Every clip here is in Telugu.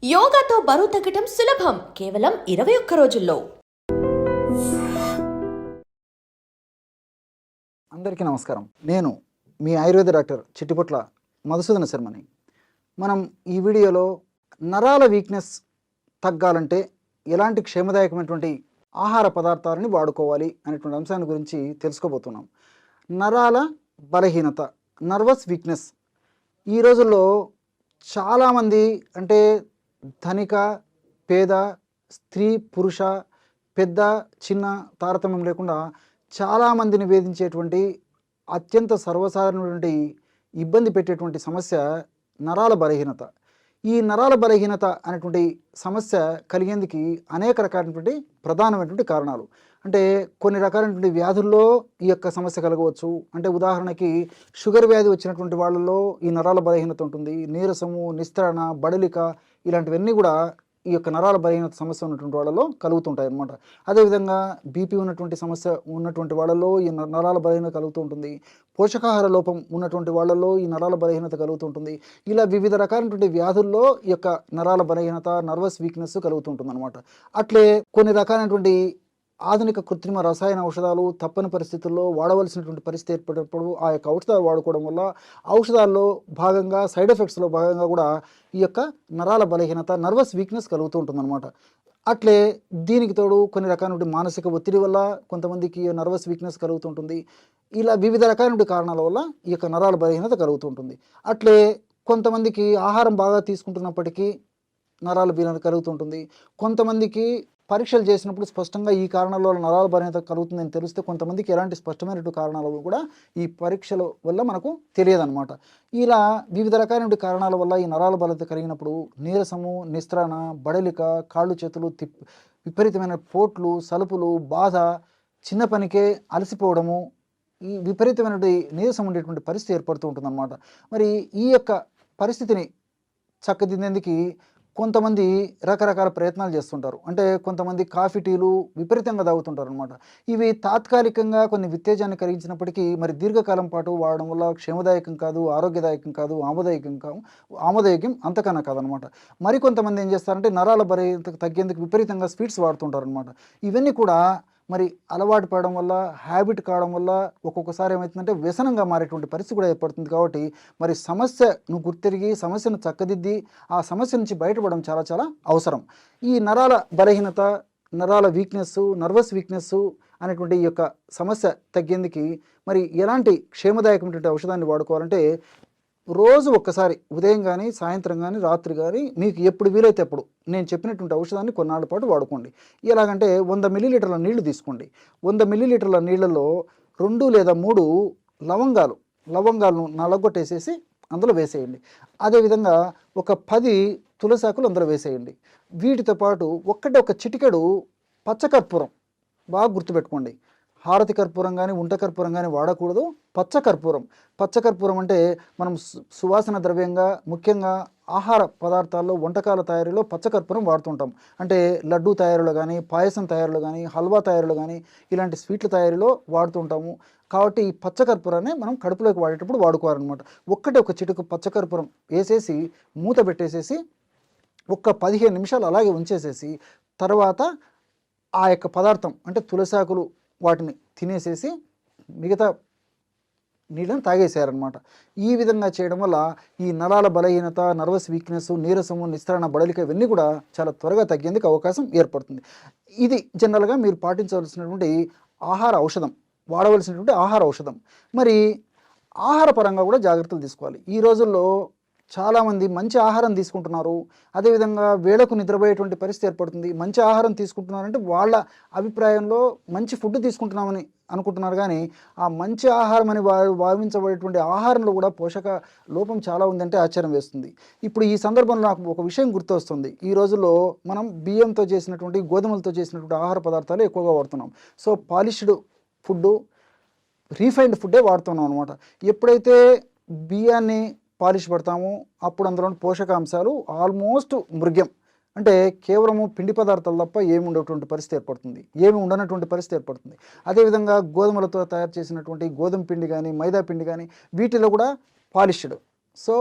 యోగాతో బరువు తగ్గటం సులభం కేవలం 21 రోజుల్లో. అందరికీ నమస్కారం. నేను మీ ఆయుర్వేద డాక్టర్ చిట్టిపొట్ల మధుసూదన శర్మని. మనం ఈ వీడియోలో నరాల వీక్నెస్ తగ్గాలంటే ఎలాంటి క్షేమదాయకమైనటువంటి ఆహార పదార్థాలని వాడుకోవాలి అనేటువంటి అంశాన్ని గురించి తెలుసుకోబోతున్నాం. నరాల బలహీనత, నర్వస్ వీక్నెస్ ఈ రోజుల్లో చాలామంది, అంటే ధనిక పేద, స్త్రీ పురుష, పెద్ద చిన్న తారతమ్యం లేకుండా చాలామందిని వేధించేటువంటి అత్యంత సర్వసాధారణమైనటువంటి ఇబ్బంది పెట్టేటువంటి సమస్య నరాల బలహీనత. ఈ నరాల బలహీనత అనేటువంటి సమస్య కలిగేందుకు అనేక రకాలైనటువంటి ప్రధానమైనటువంటి కారణాలు. అంటే కొన్ని రకాలైనటువంటి వ్యాధుల్లో ఈ యొక్క సమస్య కలగవచ్చు. అంటే ఉదాహరణకి షుగర్ వ్యాధి వచ్చినటువంటి వాళ్ళలో ఈ నరాల బలహీనత ఉంటుంది. నీరసము, నిస్త్రణ, బడలిక ఇలాంటివన్నీ కూడా ఈ యొక్క నరాల బలహీనత సమస్య ఉన్నటువంటి వాళ్ళలో కలుగుతుంటాయి అన్నమాట. అదేవిధంగా బీపీ ఉన్నటువంటి సమస్య ఉన్నటువంటి వాళ్ళలో ఈ నరాల బలహీనత కలుగుతూ ఉంటుంది. పోషకాహార లోపం ఉన్నటువంటి వాళ్ళలో ఈ నరాల బలహీనత కలుగుతుంటుంది. ఇలా వివిధ రకాలైనటువంటి వ్యాధుల్లో ఈ యొక్క నరాల బలహీనత, నర్వస్ వీక్నెస్ కలుగుతుంటుంది అనమాట. అట్లే కొన్ని రకాలైనటువంటి ఆధునిక కృత్రిమ రసాయన ఔషధాలు తప్పని పరిస్థితుల్లో వాడవలసినటువంటి పరిస్థితి ఏర్పడినప్పుడు ఆ యొక్క ఔషధాలు వాడుకోవడం వల్ల ఔషధాల్లో భాగంగా, సైడ్ ఎఫెక్ట్స్లో భాగంగా కూడా ఈ యొక్క నరాల బలహీనత, నర్వస్ వీక్నెస్ కలుగుతూ ఉంటుందన్నమాట. అట్లే దీనికి తోడు కొన్ని రకాల మానసిక ఒత్తిడి వల్ల కొంతమందికి నర్వస్ వీక్నెస్ కలుగుతుంటుంది. ఇలా వివిధ రకాలైన కారణాల వల్ల ఈ యొక్క నరాల బలహీనత కలుగుతుంటుంది. అట్లే కొంతమందికి ఆహారం బాగా తీసుకుంటున్నప్పటికీ నరాల బలహీనత కలుగుతుంటుంది. కొంతమందికి పరీక్షలు చేసినప్పుడు స్పష్టంగా ఈ కారణాల వల్ల నరాల బలహీనత కలుగుతుందని తెలిస్తే కొంతమందికి ఎలాంటి స్పష్టమైనటువంటి కారణాలు కూడా ఈ పరీక్షల వల్ల మనకు తెలియదన్నమాట. ఇలా వివిధ రకాలైన కారణాల వల్ల ఈ నరాల బలహీనత కలిగినప్పుడు నీరసము, నిస్త్రణ, బడలిక, కాళ్ళు చేతులు విపరీతమైన పోట్లు, సలుపులు, బాధ, చిన్న పనికే అలసిపోవడము, ఈ విపరీతమైనటువంటి నీరసం ఉండేటువంటి పరిస్థితి ఏర్పడుతూ ఉంటుందన్నమాట. మరి ఈ యొక్క పరిస్థితిని చక్కదిద్దేందుకు కొంతమంది రకరకాల ప్రయత్నాలు చేస్తుంటారు. అంటే కొంతమంది కాఫీ, టీలు విపరీతంగా తాగుతుంటారు అనమాట. ఇవి తాత్కాలికంగా కొన్ని ఉత్తేజాన్ని కలిగించినప్పటికీ మరి దీర్ఘకాలం పాటు వాడడం వల్ల క్షేమదాయకం కాదు, ఆరోగ్యదాయకం కాదు, ఆమోదయోగ్యం అంతకన్నా కాదనమాట. మరికొంతమంది ఏం చేస్తారంటే నరాల బలహీనత తగ్గేందుకు విపరీతంగా స్వీట్స్ వాడుతుంటారు అనమాట. ఇవన్నీ కూడా మరి అలవాటు పడడం వల్ల, హ్యాబిట్ కావడం వల్ల ఒక్కొక్కసారి ఏమవుతుందంటే వ్యసనంగా మారేటువంటి పరిస్థితి కూడా ఏర్పడుతుంది. కాబట్టి మరి సమస్యను గుర్తిరిగి సమస్యను చక్కదిద్ది ఆ సమస్య నుంచి బయటపడడం చాలా చాలా అవసరం. ఈ నరాల బలహీనత, నరాల వీక్నెస్, నర్వస్ వీక్నెస్ అనేటువంటి ఈ యొక్క సమస్య తగ్గేందుకు మరి ఎలాంటి క్షేమదాయకమైనటువంటి ఔషధాన్ని వాడుకోవాలంటే రోజు ఒక్కసారి ఉదయం కానీ, సాయంత్రం కానీ, రాత్రి కానీ మీకు ఎప్పుడు వీలైతే అప్పుడు నేను చెప్పినటువంటి ఔషధాన్ని కొన్నాళ్ళ పాటు వాడుకోండి. ఎలాగంటే 100 మిల్లీలీటర్ల నీళ్లు తీసుకోండి. 100 మిల్లీలీటర్ల నీళ్ళల్లో 2 లేదా 3 లవంగాలను నలగొట్టేసేసి అందులో వేసేయండి. అదేవిధంగా ఒక 10 తులసాకులు అందులో వేసేయండి. వీటితో పాటు ఒక చిటికెడు పచ్చకర్పూరం, బాగా గుర్తుపెట్టుకోండి. హారతి కర్పూరం కానీ, ఉంట కర్పూరం కానీ వాడకూడదు. పచ్చకర్పూరం అంటే మనం సువాసన ద్రవ్యంగా, ముఖ్యంగా ఆహార పదార్థాల్లో, వంటకాల తయారీలో పచ్చకర్పూరం వాడుతుంటాం. అంటే లడ్డూ తయారీలో కానీ, పాయసం తయారీలో కానీ, హల్వా తయారీలో కానీ, ఇలాంటి స్వీట్ల తయారీలో వాడుతుంటాము. కాబట్టి ఈ పచ్చకర్పూరాన్ని మనం కడుపులోకి వాడేటప్పుడు వాడుకోవాలన్నమాట. ఒక చిటుకు పచ్చకర్పూరం వేసేసి మూత పెట్టేసేసి 15 నిమిషాలు అలాగే ఉంచేసేసి తర్వాత ఆ యొక్క పదార్థం అంటే తులసాకులు వాటిని తినేసేసి మిగతా నీళ్ళని తాగేసారనమాట. ఈ విధంగా చేయడం వల్ల ఈ నరాల బలహీనత, నర్వస్ వీక్నెస్, నీరసము, నిస్త్రణ, బడలిక ఇవన్నీ కూడా చాలా త్వరగా తగ్గేందుకు అవకాశం ఏర్పడుతుంది. ఇది జనరల్గా మీరు పాటించవలసినటువంటి ఆహార ఔషధం, వాడవలసినటువంటి ఆహార ఔషధం. మరి ఆహార పరంగా కూడా జాగ్రత్తలు తీసుకోవాలి. ఈ రోజుల్లో చాలామంది మంచి ఆహారం తీసుకుంటున్నారు. అదేవిధంగా వేళకు నిద్రపోయేటువంటి పరిస్థితి ఏర్పడుతుంది. మంచి ఆహారం తీసుకుంటున్నారంటే వాళ్ళ అభిప్రాయంలో మంచి ఫుడ్ తీసుకుంటున్నామని అనుకుంటున్నారు. కానీ ఆ మంచి ఆహారం అని భావించబడేటువంటి ఆహారంలో కూడా పోషక లోపం చాలా ఉందంటే ఆశ్చర్యం వేస్తుంది. ఇప్పుడు ఈ సందర్భంలో నాకు ఒక విషయం గుర్తొస్తుంది. ఈ రోజుల్లో మనం బియ్యంతో చేసినటువంటి, గోధుమలతో చేసినటువంటి ఆహార పదార్థాలు ఎక్కువగా వాడుతున్నాం. సో పాలిష్డ్ ఫుడ్డు, రీఫైన్డ్ ఫుడ్డే వాడుతున్నాం అనమాట. ఎప్పుడైతే బియ్యాన్ని పాలిష్ పడతాము అప్పుడు అందులో పోషకాంశాలు ఆల్మోస్ట్ మృగ్యం, అంటే కేవలము పిండి పదార్థాలు తప్ప ఏమి ఉండేటువంటి పరిస్థితి ఏర్పడుతుంది, ఏమి ఉండనటువంటి పరిస్థితి ఏర్పడుతుంది. అదేవిధంగా గోధుమలతో తయారు చేసినటువంటి గోధుమ పిండి కానీ, మైదా పిండి కానీ వీటిలో కూడా పాలిష్డ్ సో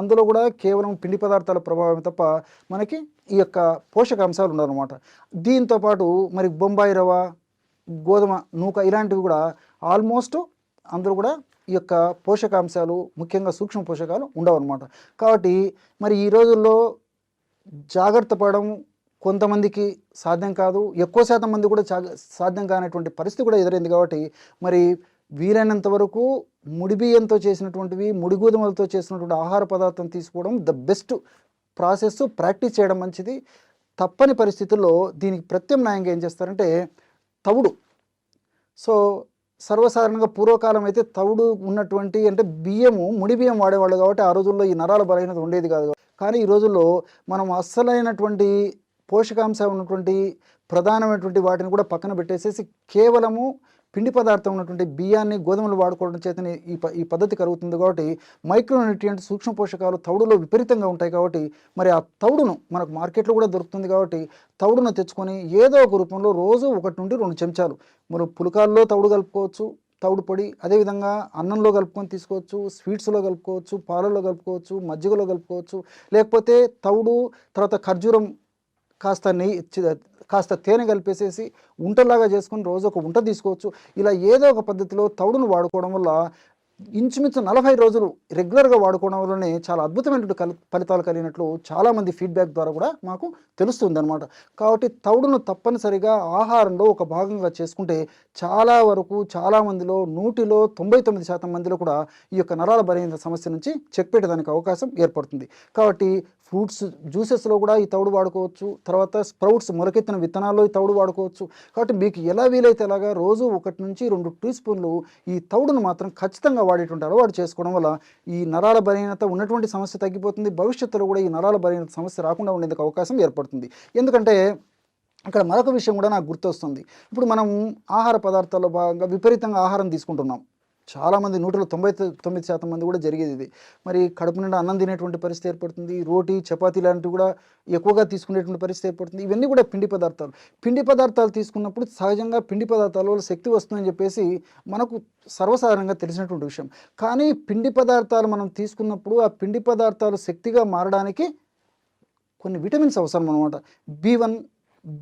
అందులో కూడా కేవలం పిండి పదార్థాల ప్రభావం తప్ప మనకి ఈ యొక్క పోషకాంశాలు ఉండవన్నమాట. దీంతోపాటు మరి బొంబాయి రవ్వ, గోధుమ నూక ఇలాంటివి కూడా ఆల్మోస్ట్ అందులో కూడా ఈ యొక్క పోషకాంశాలు ముఖ్యంగా సూక్ష్మ పోషకాలు ఉండవన్నమాట. కాబట్టి మరి ఈ రోజుల్లో జాగ్రత్త పడడం కొంతమందికి సాధ్యం కాదు, ఎక్కువ శాతం మంది కూడా సాధ్యం కానటువంటి పరిస్థితి కూడా ఎదురైంది. కాబట్టి మరి వీలైనంత వరకు ముడి బియ్యంతో చేసినటువంటివి, ముడి గోధుమలతో చేసినటువంటి ఆహార పదార్థం తీసుకోవడం ద బెస్ట్ ప్రాసెస్, ప్రాక్టీస్ చేయడం మంచిది. తప్పని పరిస్థితుల్లో దీనికి ప్రత్యామ్నాయంగా ఏం చేస్తారంటే తవుడు. సో సర్వసాధారణంగా పూర్వకాలం అయితే తవుడు ఉన్నటువంటి అంటే బియ్యము ముడి బియ్యం వాడేవాళ్ళు కాబట్టి ఆ రోజుల్లో ఈ నరాల బలహీనత ఉండేది కాదు. కానీ ఈ రోజుల్లో మనం అస్సలైనటువంటి పోషకాంశం ఉన్నటువంటి ప్రధానమైనటువంటి వాటిని కూడా పక్కన పెట్టేసేసి కేవలము పిండి పదార్థం ఉన్నటువంటి బియ్యాన్ని, గోధుమలు వాడుకోవడం చేతనే ఈ పద్ధతి కలుగుతుంది. కాబట్టి మైక్రోన్యూట్రియంట్ సూక్ష్మ పోషకాలు తవుడులో విపరీతంగా ఉంటాయి. కాబట్టి మరి ఆ తవుడును మనకు మార్కెట్లో కూడా దొరుకుతుంది. కాబట్టి తవుడును తెచ్చుకొని ఏదో ఒక రూపంలో రోజు 1 నుండి 2 చెంచాలు మనం పులకాల్లో తవుడు కలుపుకోవచ్చు, తవుడు పొడి. అదేవిధంగా అన్నంలో కలుపుకొని తీసుకోవచ్చు, స్వీట్స్లో కలుపుకోవచ్చు, పాలల్లో కలుపుకోవచ్చు, మజ్జిగలో కలుపుకోవచ్చు. లేకపోతే తవుడు తర్వాత ఖర్జూరం కాస్త తేనె కలిపేసేసి ఉంటలాగా చేసుకుని రోజు ఒక ఉంట తీసుకోవచ్చు. ఇలా ఏదో ఒక పద్ధతిలో తవుడును వాడుకోవడం వల్ల ఇంచుమించు 40 రోజులు రెగ్యులర్గా వాడుకోవడం వల్లనే చాలా అద్భుతమైనటువంటి ఫలితాలు కలిగినట్లు చాలామంది ఫీడ్బ్యాక్ ద్వారా కూడా మాకు తెలుస్తుంది అనమాట. కాబట్టి తవుడును తప్పనిసరిగా ఆహారంలో ఒక భాగంగా చేసుకుంటే చాలా వరకు చాలామందిలో 100లో 99% మందిలో కూడా ఈ యొక్క నరాల బలహీనత సమస్య నుంచి చెక్ పెట్టడానికి అవకాశం ఏర్పడుతుంది. కాబట్టి ఫ్రూట్స్ జ్యూసెస్లో కూడా ఈ తవుడు వాడుకోవచ్చు. తర్వాత స్ప్రౌట్స్ మొలకెత్తిన విత్తనాల్లో ఈ తవుడు వాడుకోవచ్చు. కాబట్టి మీకు ఎలా వీలైతే అలాగా రోజు 1 నుంచి 2 టీ స్పూన్లు ఈ తవుడును మాత్రం ఖచ్చితంగా వాడేటువంటి అలవాటు చేసుకోవడం వల్ల ఈ నరాల బలహీనత ఉన్నటువంటి సమస్య తగ్గిపోతుంది. భవిష్యత్తులో కూడా ఈ నరాల బలహీనత సమస్య రాకుండా ఉండేందుకు అవకాశం ఏర్పడుతుంది. ఎందుకంటే ఇక్కడ మరొక విషయం కూడా నాకు గుర్తొస్తుంది. ఇప్పుడు మనం ఆహార పదార్థాల్లో భాగంగా విపరీతంగా ఆహారం తీసుకుంటున్నాం. చాలామంది 100లో 99% మంది కూడా జరిగేది ఇది. మరి కడుపు నిండా అన్నం తినేటువంటి పరిస్థితి ఏర్పడుతుంది. రోటీ, చపాతీ లాంటివి కూడా ఎక్కువగా తీసుకునేటువంటి పరిస్థితి ఏర్పడుతుంది. ఇవన్నీ కూడా పిండి పదార్థాలు. పిండి పదార్థాలు తీసుకున్నప్పుడు సహజంగా పిండి పదార్థాల వల్ల శక్తి వస్తుందని చెప్పేసి మనకు సర్వసాధారణంగా తెలిసినటువంటి విషయం. కానీ పిండి పదార్థాలు మనం తీసుకున్నప్పుడు ఆ పిండి పదార్థాలు శక్తిగా మారడానికి కొన్ని విటమిన్స్ అవసరం అన్నమాట. B1,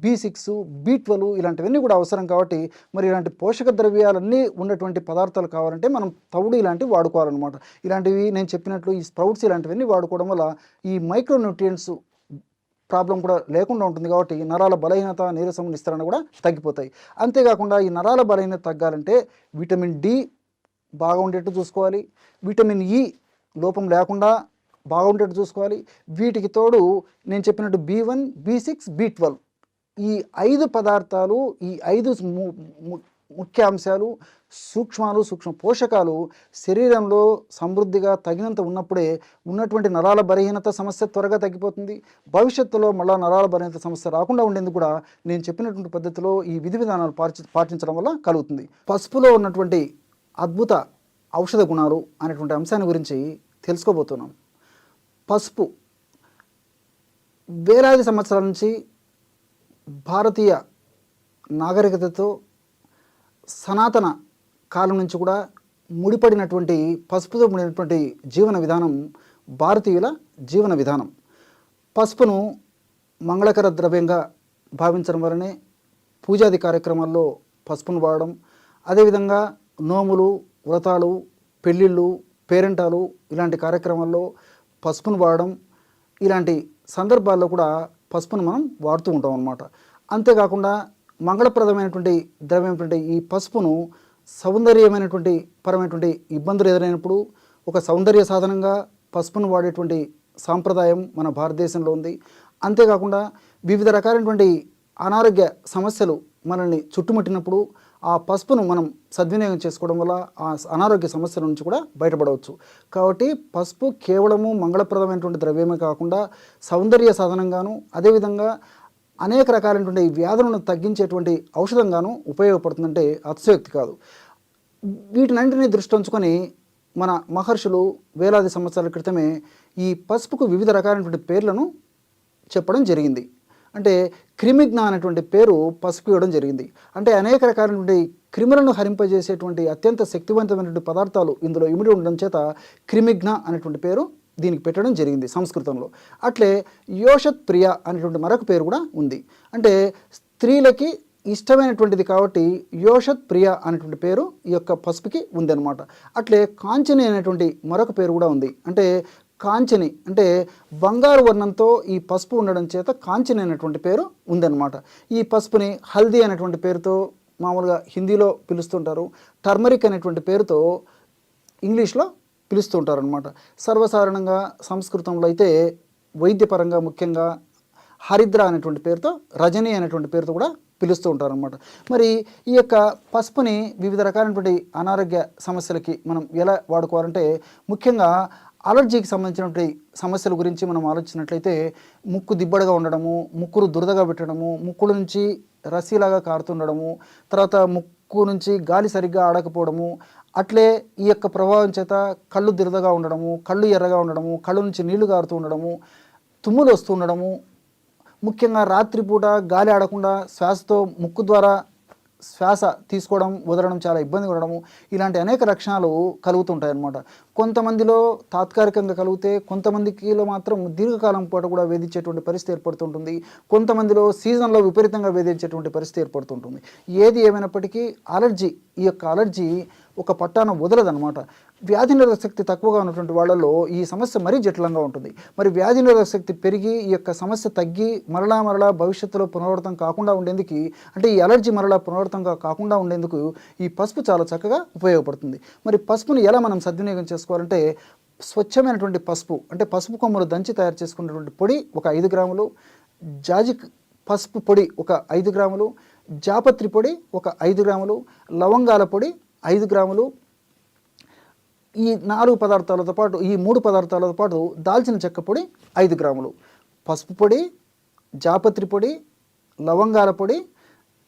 B6, B12 ఇలాంటివన్నీ కూడా అవసరం. కాబట్టి మరి ఇలాంటి పోషక ద్రవ్యాలన్నీ ఉన్నటువంటి పదార్థాలు కావాలంటే మనం తవుడు ఇలాంటివి వాడుకోవాలన్నమాట. ఇలాంటివి నేను చెప్పినట్లు ఈ స్ప్రౌట్స్ ఇలాంటివన్నీ వాడుకోవడం వల్ల ఈ మైక్రోన్యూట్రియంట్స్ ప్రాబ్లం కూడా లేకుండా ఉంటుంది. కాబట్టి నరాల బలహీనత, నీరసం, నిస్తరణ కూడా తగ్గిపోతాయి. అంతేకాకుండా ఈ నరాల బలహీనత తగ్గాలంటే విటమిన్ D బాగా ఉండేట్టు చూసుకోవాలి. విటమిన్ E లోపం లేకుండా బాగా ఉండేట్టు చూసుకోవాలి. వీటికి తోడు నేను చెప్పినట్టు B1, B6, B12 ఈ 5 పదార్థాలు, ఈ 5 ముఖ్య అంశాలు, సూక్ష్మ పోషకాలు శరీరంలో సమృద్ధిగా తగినంత ఉన్నప్పుడే ఉన్నటువంటి నరాల బలహీనత సమస్య త్వరగా తగ్గిపోతుంది. భవిష్యత్తులో మళ్ళీ నరాల బలహీనత సమస్య రాకుండా ఉండేందుకు కూడా నేను చెప్పినటువంటి పద్ధతిలో ఈ విధి విధానాలు పాటించడం వల్ల కలుగుతుంది. పసుపులో ఉన్నటువంటి అద్భుత ఔషధ గుణాలు అనేటువంటి అంశాన్ని గురించి తెలుసుకోబోతున్నాం. పసుపు వేలాది సంవత్సరాల నుంచి భారతీయ నాగరికతతో సనాతన కాలం నుంచి కూడా ముడిపడినటువంటి పసుపుతో ముడినటువంటి జీవన విధానం భారతీయుల జీవన విధానం. పసుపును మంగళకర ద్రవ్యంగా భావించడం వలనే పూజాది కార్యక్రమాల్లో పసుపును వాడడం, అదేవిధంగా నోములు, వ్రతాలు, పెళ్ళిళ్ళు, పేరెంటాలు ఇలాంటి కార్యక్రమాల్లో పసుపును వాడడం, ఇలాంటి సందర్భాల్లో కూడా పసుపును మనం వాడుతూ ఉంటాం అన్నమాట. అంతేకాకుండా మంగళప్రదమైనటువంటి ద్రవ్యమైనటువంటి ఈ పసుపును సౌందర్యమైనటువంటి పరమైనటువంటి ఇబ్బందులు ఎదురైనప్పుడు ఒక సౌందర్య సాధనంగా పసుపును వాడేటువంటి సాంప్రదాయం మన భారతదేశంలో ఉంది. అంతేకాకుండా వివిధ రకాలైనటువంటి అనారోగ్య సమస్యలు మనల్ని చుట్టుముట్టినప్పుడు ఆ పసుపును మనం సద్వినియోగం చేసుకోవడం వల్ల ఆ అనారోగ్య సమస్యల నుంచి కూడా బయటపడవచ్చు. కాబట్టి పసుపు కేవలము మంగళప్రదమైనటువంటి ద్రవ్యమే కాకుండా సౌందర్య సాధనంగాను, అదేవిధంగా అనేక రకాలైనటువంటి వ్యాధులను తగ్గించేటువంటి ఔషధంగాను ఉపయోగపడుతుందంటే అతిశయోక్తి కాదు. వీటినన్నింటినీ దృష్టి ఉంచుకొని మన మహర్షులు వేలాది సంవత్సరాల క్రితమే ఈ పసుపుకు వివిధ రకాలైనటువంటి పేర్లను చెప్పడం జరిగింది. అంటే క్రిమిజ్ఞ అనేటువంటి పేరు పసుపు ఇవ్వడం జరిగింది. అంటే అనేక రకాలైనటువంటి క్రిములను హరింపజేసేటువంటి అత్యంత శక్తివంతమైనటువంటి పదార్థాలు ఇందులో ఇమిడి ఉండడం చేత క్రిమిజ్ఞ అనేటువంటి పేరు దీనికి పెట్టడం జరిగింది సంస్కృతంలో. అట్లే యోషత్ ప్రియ అనేటువంటి మరొక పేరు కూడా ఉంది. అంటే స్త్రీలకి ఇష్టమైనటువంటిది కాబట్టి యోషత్ ప్రియ అనేటువంటి పేరు ఈ యొక్క పసుపుకి ఉందన్నమాట. అట్లే కాంచని అనేటువంటి మరొక పేరు కూడా ఉంది. అంటే కాంచని అంటే బంగారు వర్ణంతో ఈ పసుపు ఉండడం చేత కాంచని అనేటువంటి పేరు ఉందన్నమాట. ఈ పసుపుని హల్దీ అనేటువంటి పేరుతో మామూలుగా హిందీలో పిలుస్తుంటారు, టర్మరిక్ అనేటువంటి పేరుతో ఇంగ్లీష్లో పిలుస్తుంటారు అనమాట. సర్వసాధారణంగా సంస్కృతంలో అయితే వైద్యపరంగా ముఖ్యంగా హరిద్ర అనేటువంటి పేరుతో, రజని అనేటువంటి పేరుతో కూడా పిలుస్తూ ఉంటారనమాట. మరి ఈ యొక్క పసుపుని వివిధ రకాలైనటువంటి అనారోగ్య సమస్యలకి మనం ఎలా వాడుకోవాలంటే, ముఖ్యంగా అలర్జీకి సంబంధించినటువంటి సమస్యల గురించి మనం ఆలోచించినట్లయితే ముక్కు దిబ్బడగా ఉండడము, ముక్కులు దురదగా పెట్టడము, ముక్కుల నుంచి రసీలాగా కారుతుండడము, తర్వాత ముక్కు నుంచి గాలి సరిగ్గా ఆడకపోవడము, అట్లే ఈ యొక్క ప్రభావం చేత కళ్ళు దురదగా ఉండడము, కళ్ళు ఎర్రగా ఉండడము, కళ్ళు నుంచి నీళ్లు కారుతూ ఉండడము, తుమ్ములు వస్తూ ఉండడము, ముఖ్యంగా రాత్రిపూట గాలి ఆడకుండా శ్వాసతో ముక్కు ద్వారా శ్వాస తీసుకోవడం వదలడం చాలా ఇబ్బంది ఉండడము, ఇలాంటి అనేక లక్షణాలు కలుగుతుంటాయి అన్నమాట. కొంతమందిలో తాత్కాలికంగా కలిగితే కొంతమందికిలో మాత్రం దీర్ఘకాలం పాటు కూడా వేధించేటువంటి పరిస్థితి ఏర్పడుతుంటుంది. కొంతమందిలో సీజన్లో విపరీతంగా వేధించేటువంటి పరిస్థితి ఏర్పడుతుంటుంది. ఏది ఏమైనప్పటికీ అలర్జీ, ఈ యొక్క అలర్జీ ఒక పట్టాన వదలదనమాట. వ్యాధి నిరోధక శక్తి తక్కువగా ఉన్నటువంటి వాళ్ళలో ఈ సమస్య మరీ జటిలంగా ఉంటుంది. మరి వ్యాధి నిరోధక శక్తి పెరిగి ఈ యొక్క సమస్య తగ్గి మరలా భవిష్యత్తులో పునరావృతం కాకుండా ఉండేందుకు, అంటే ఈ అలర్జీ మరలా పునరావృతం కాకుండా ఉండేందుకు ఈ పసుపు చాలా చక్కగా ఉపయోగపడుతుంది. మరి పసుపుని ఎలా మనం సద్వినియోగం చేసుకోవాలంటే, స్వచ్ఛమైనటువంటి పసుపు అంటే పసుపు కొమ్మలు దంచి తయారు చేసుకున్నటువంటి పొడి ఒక 5 గ్రాములు, జాజి పసుపు పొడి ఒక 5 గ్రాములు, జాపత్రి పొడి ఒక 5 గ్రాములు, లవంగాల పొడి 5 గ్రాములు, ఈ 4 పదార్థాలతో పాటు, ఈ 3 పదార్థాలతో పాటు దాల్చిన చెక్క పొడి 5 గ్రాములు, పసుపు పొడి, జాపత్రి పొడి, లవంగాల పొడి,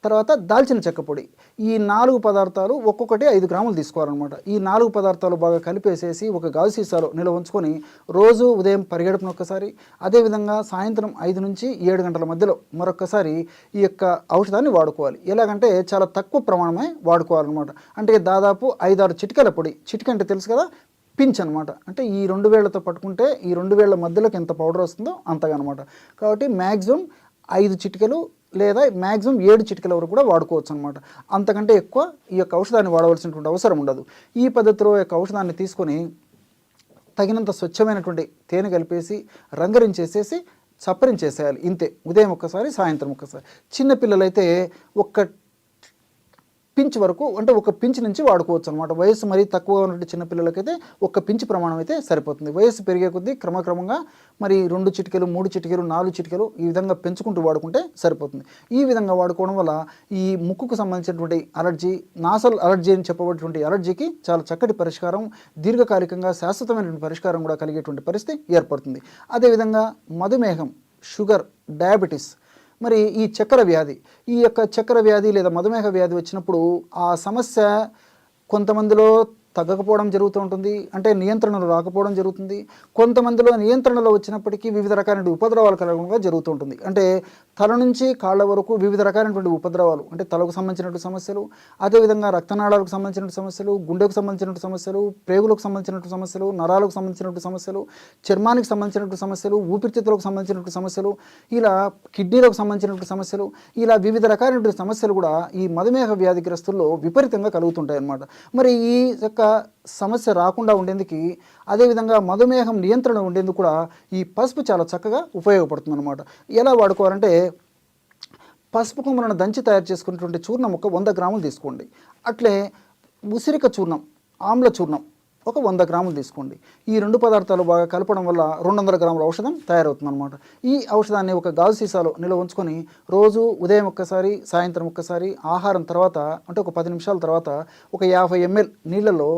తర్వాత దాల్చిన చెక్క పొడి, ఈ 4 పదార్థాలు ఒక్కొక్కటి 5 గ్రాములు తీసుకోవాలన్నమాట. ఈ 4 పదార్థాలు బాగా కలిపేసేసి ఒక గాజు సీసాలో నిల్వ ఉంచుకొని రోజు ఉదయం పరిగెడుపున ఒక్కసారి, అదేవిధంగా సాయంత్రం 5 నుంచి 7 గంటల మధ్యలో మరొక్కసారి ఈ యొక్క ఔషధాన్ని వాడుకోవాలి. ఎలాగంటే చాలా తక్కువ ప్రమాణమే వాడుకోవాలన్నమాట. అంటే దాదాపు 5-6 చిటికెల పొడి, చిటిక అంటే తెలుసు కదా, పించ్ అనమాట. అంటే ఈ 2 వేళ్లతో పట్టుకుంటే ఈ 2 వేళ్ల మధ్యలోకి ఎంత పౌడర్ వస్తుందో అంతగా అనమాట. కాబట్టి మ్యాక్సిమం 5 చిటికెలు లేదా మ్యాక్సిమం 7 చిటికెల వరకు కూడా వాడుకోవచ్చు అనమాట. అంతకంటే ఎక్కువ ఈ యొక్క ఔషధాన్ని వాడవలసినటువంటి అవసరం ఉండదు. ఈ పద్ధతిలో యొక్క ఔషధాన్ని తీసుకొని తగినంత స్వచ్ఛమైనటువంటి తేనె కలిపేసి రంగరించేసేసి చప్పరించేసేయాలి. ఇంతే. ఉదయం ఒక్కసారి, సాయంత్రం ఒక్కసారి. చిన్నపిల్లలైతే ఒక్క పించ్ వరకు, అంటే ఒక పించ్ నుంచి వాడుకోవచ్చు అనమాట. వయసు మరీ తక్కువగా ఉన్నటువంటి చిన్నపిల్లలకైతే ఒక పించ్ ప్రమాణం అయితే సరిపోతుంది. వయసు పెరిగే కొద్దీ క్రమక్రమంగా మరి 2 చిటికెలు, 3 చిటికెలు, 4 చిటికెలు ఈ విధంగా పెంచుకుంటూ వాడుకుంటే సరిపోతుంది. ఈ విధంగా వాడుకోవడం వల్ల ఈ ముక్కుకు సంబంధించినటువంటి అలర్జీ, నాసల్ అలర్జీ అని చెప్పబడేటువంటి అలర్జీకి చాలా చక్కటి పరిష్కారం, దీర్ఘకాలికంగా శాశ్వతమైనటువంటి పరిష్కారం కూడా కలిగేటువంటి పరిస్థితి ఏర్పడుతుంది. అదేవిధంగా మధుమేహం, షుగర్, డయాబెటీస్, మరి ఈ చక్కెర వ్యాధి, ఈ యొక్క చక్కెర వ్యాధి లేదా మధుమేహ వ్యాధి వచ్చినప్పుడు ఆ సమస్య కొంతమందిలో తగ్గకపోవడం జరుగుతూ ఉంటుంది, అంటే నియంత్రణలో రాకపోవడం జరుగుతుంది. కొంతమందిలో నియంత్రణలో వచ్చినప్పటికీ వివిధ రకాలైన ఉపద్రవాలు కలగకుండా జరుగుతూ ఉంటుంది. అంటే తల నుంచి కాళ్ళ వరకు వివిధ రకాలైనటువంటి ఉపద్రవాలు, అంటే తలకు సంబంధించినటువంటి సమస్యలు, అదేవిధంగా రక్తనాళాలకు సంబంధించినటువంటి సమస్యలు, గుండెకు సంబంధించినటువంటి సమస్యలు, ప్రేగులకు సంబంధించినటువంటి సమస్యలు, నరాలకు సంబంధించినటువంటి సమస్యలు, చర్మానికి సంబంధించినటువంటి సమస్యలు, ఊపిరితిత్తులకు సంబంధించినటువంటి సమస్యలు, ఇలా కిడ్నీలకు సంబంధించినటువంటి సమస్యలు, ఇలా వివిధ రకాలైనటువంటి సమస్యలు కూడా ఈ మధుమేహ వ్యాధిగ్రస్తుల్లో విపరీతంగా కలుగుతుంటాయి అన్నమాట. మరి ఈ యొక్క సమస్య రాకుండా ఉండేందుకు, అదేవిధంగా మధుమేహం నియంత్రణ ఉండేందుకు కూడా ఈ పసుపు చాలా చక్కగా ఉపయోగపడుతుంది అనమాట. ఎలా వాడుకోవాలంటే, పసుపు కొమ్మలను దంచి తయారు చేసుకున్నటువంటి చూర్ణం ఒక 100 గ్రాములు తీసుకోండి. అట్లే ఉసిరిక చూర్ణం, ఆమ్ల చూర్ణం ఒక 100 గ్రాములు తీసుకోండి. ఈ 2 పదార్థాలు బాగా కలపడం వల్ల 200 గ్రాముల ఔషధం తయారవుతుంది అనమాట. ఈ ఔషధాన్ని ఒక గాజు సీసాలో నిల్వ ఉంచుకొని రోజు ఉదయం ఒక్కసారి, సాయంత్రం ఒక్కసారి, ఆహారం తర్వాత అంటే ఒక 10 నిమిషాల తర్వాత ఒక 50 ml నీళ్ళలో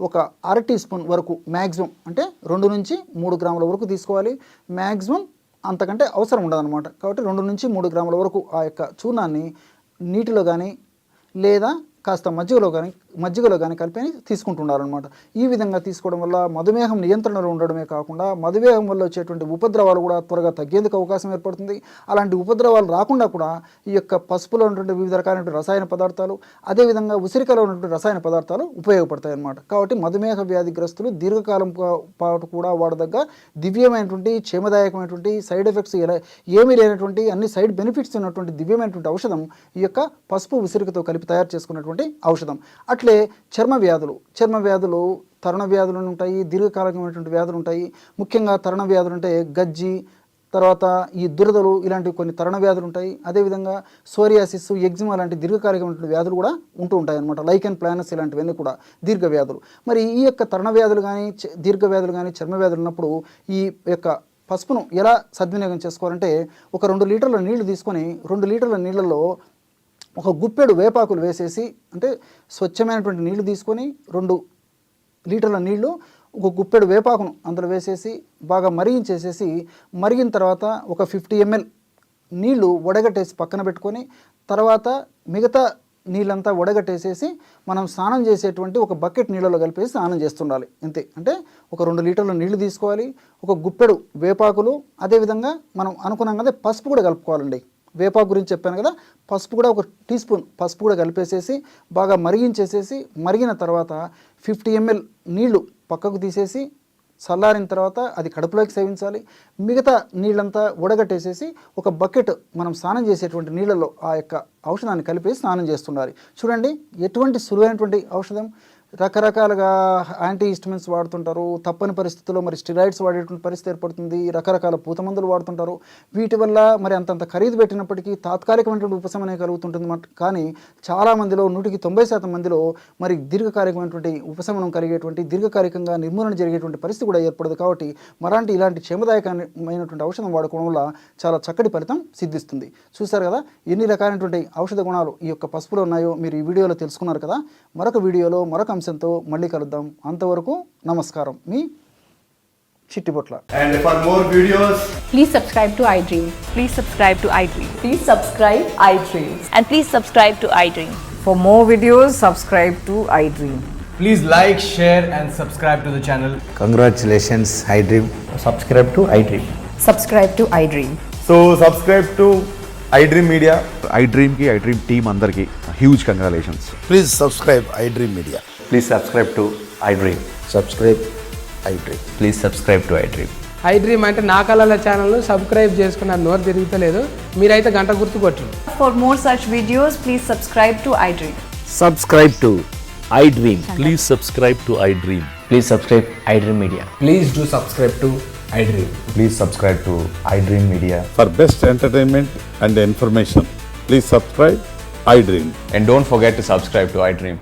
ఒక 1/2 టీ స్పూన్ వరకు మ్యాక్సిమం, అంటే 2 నుంచి 3 గ్రాముల వరకు తీసుకోవాలి. మ్యాక్సిమం అంతకంటే అవసరం ఉండదన్నమాట. కాబట్టి 2 నుంచి 3 గ్రాముల వరకు ఆ యొక్క చూర్ణాన్ని నీటిలో కానీ లేదా కాస్త మజ్జిగలో కానీ కలిపి తీసుకుంటుండాలన్నమాట. ఈ విధంగా తీసుకోవడం వల్ల మధుమేహం నియంత్రణలో ఉండడమే కాకుండా మధుమేహం వల్ల వచ్చేటువంటి ఉపద్రవాలు కూడా త్వరగా తగ్గేందుకు అవకాశం ఏర్పడుతుంది. అలాంటి ఉపద్రవాలు రాకుండా కూడా ఈ యొక్క పసుపులో ఉన్నటువంటి వివిధ రకాలైన రసాయన పదార్థాలు, అదేవిధంగా ఉసిరికలో ఉన్నటువంటి రసాయన పదార్థాలు ఉపయోగపడతాయి అన్నమాట. కాబట్టి మధుమేహ వ్యాధిగ్రస్తులు దీర్ఘకాలం పాటు కూడా వాడదగ్గ దివ్యమైనటువంటి క్షేమదాయకమైనటువంటి సైడ్ ఎఫెక్ట్స్ ఏమీ లేనటువంటి అన్ని సైడ్ బెనిఫిట్స్ ఉన్నటువంటి దివ్యమైనటువంటి ఔషధం ఈ యొక్క పసుపు ఉసిరికతో కలిపి తయారు చేసుకున్నటువంటి ఔషధం. అట్లే చర్మ వ్యాధులు తరుణ వ్యాధులు ఉంటాయి, దీర్ఘకాలికమైనటువంటి వ్యాధులు ఉంటాయి. ముఖ్యంగా తరుణ వ్యాధులు అంటే గజ్జి, తర్వాత ఈ దురదలు, ఇలాంటి కొన్ని తరుణ వ్యాధులు ఉంటాయి. అదేవిధంగా సోరియాసిస్, ఎగ్జిమా లాంటి దీర్ఘకాలికమైనటువంటి వ్యాధులు కూడా ఉంటాయి అన్నమాట. లైకెన్ ప్లానస్ ఇలాంటివన్నీ కూడా దీర్ఘ వ్యాధులు. మరి ఈ యొక్క తరుణ వ్యాధులు కానీ దీర్ఘ వ్యాధులు కానీ చర్మ వ్యాధులు ఉన్నప్పుడు ఈ యొక్క పసుపును ఎలా సద్వినియోగం చేసుకోవాలంటే, ఒక 2 లీటర్ల నీళ్లు తీసుకొని 2 లీటర్ల నీళ్ళల్లో ఒక గుప్పెడు వేపాకులు వేసేసి, అంటే స్వచ్ఛమైనటువంటి నీళ్లు తీసుకొని 2 లీటర్ల నీళ్లు ఒక గుప్పెడు వేపాకును అందులో వేసేసి బాగా మరిగించేసేసి, మరిగిన తర్వాత ఒక 50 ml నీళ్లు వడగట్టేసి పక్కన పెట్టుకొని, తర్వాత మిగతా నీళ్ళంతా వడగట్టేసేసి మనం స్నానం చేసేటువంటి ఒక బకెట్ నీళ్ళలో కలిపేసి స్నానం చేస్తుండాలి. అంతే. అంటే ఒక 2 లీటర్ల నీళ్లు తీసుకోవాలి, ఒక గుప్పెడు వేపాకులు, అదేవిధంగా మనం అనుకున్నాం కదా పసుపు కూడా కలుపుకోవాలండి. వేపాకు గురించి చెప్పాను కదా, పసుపు కూడా ఒక టీ స్పూన్ పసుపు కూడా కలిపేసేసి బాగా మరిగించేసేసి, మరిగిన తర్వాత 50 ml నీళ్లు పక్కకు తీసేసి చల్లారిన తర్వాత అది కడుపులోకి సేవించాలి. మిగతా నీళ్ళంతా ఉడగట్టేసేసి ఒక బకెట్ మనం స్నానం చేసేటువంటి నీళ్ళలో ఆ యొక్క ఔషధాన్ని కలిపేసి స్నానం చేస్తుండాలి. చూడండి ఎటువంటి సులువైనటువంటి ఔషధం. రకరకాలుగా యాంటీ హిస్టమిన్స్ వాడుతుంటారు, తప్పని పరిస్థితుల్లో మరి స్టిరాయిడ్స్ వాడేటువంటి పరిస్థితి ఏర్పడుతుంది, రకరకాల పూత మందులు వాడుతుంటారు. వీటి వల్ల మరి అంతంత ఖరీదు పెట్టినప్పటికీ తాత్కాలికమైనటువంటి ఉపశమనం కలుగుతుంటుంది. కానీ చాలామందిలో 190% మందిలో మరి దీర్ఘకాలికమైనటువంటి ఉపశమనం కలిగేటువంటి, దీర్ఘకాలికంగా నిర్మూలన జరిగేటువంటి పరిస్థితి కూడా ఏర్పడదు. కాబట్టి ఇలాంటి క్షేమదాయకమైనటువంటి ఔషధం వాడుకోవడం వల్ల చాలా చక్కటి ఫలితం సిద్ధిస్తుంది. చూశారు కదా ఎన్ని రకాలైనటువంటి ఔషధ గుణాలు ఈ యొక్క పసుపులో ఉన్నాయో మీరు ఈ వీడియోలో తెలుసుకున్నారు కదా. మరొక వీడియోలో మరొక అంశంతో మళ్ళీ కలుద్దాం. అంతవరకు నమస్కారం. మీ Chittibotla. And for more videos, Please subscribe to iDream. Please subscribe to iDream. Please subscribe iDream. And please subscribe to iDream. For more videos, subscribe to iDream. please like, share and subscribe to the channel. Congratulations, iDream. Subscribe to iDream. Subscribe to iDream. So subscribe to iDream Media. iDream की iDream team अंदर की huge congratulations. Please subscribe iDream Media. Please subscribe to iDream. Subscribe iDream. Please subscribe to iDream. iDream అంటే నా కళల ఛానల్ను సబ్స్క్రైబ్ చేసుకున్నారు, నోరు తిరుగుతలేదు. మీరైతే గంట గుర్తు కొట్టండి. For more such videos, please subscribe to iDream. Subscribe to iDream. Please subscribe to iDream. Please subscribe iDream Media. Please do subscribe to iDream. Please subscribe to iDream Media. For best entertainment and information, please subscribe iDream. And don't forget to subscribe to iDream.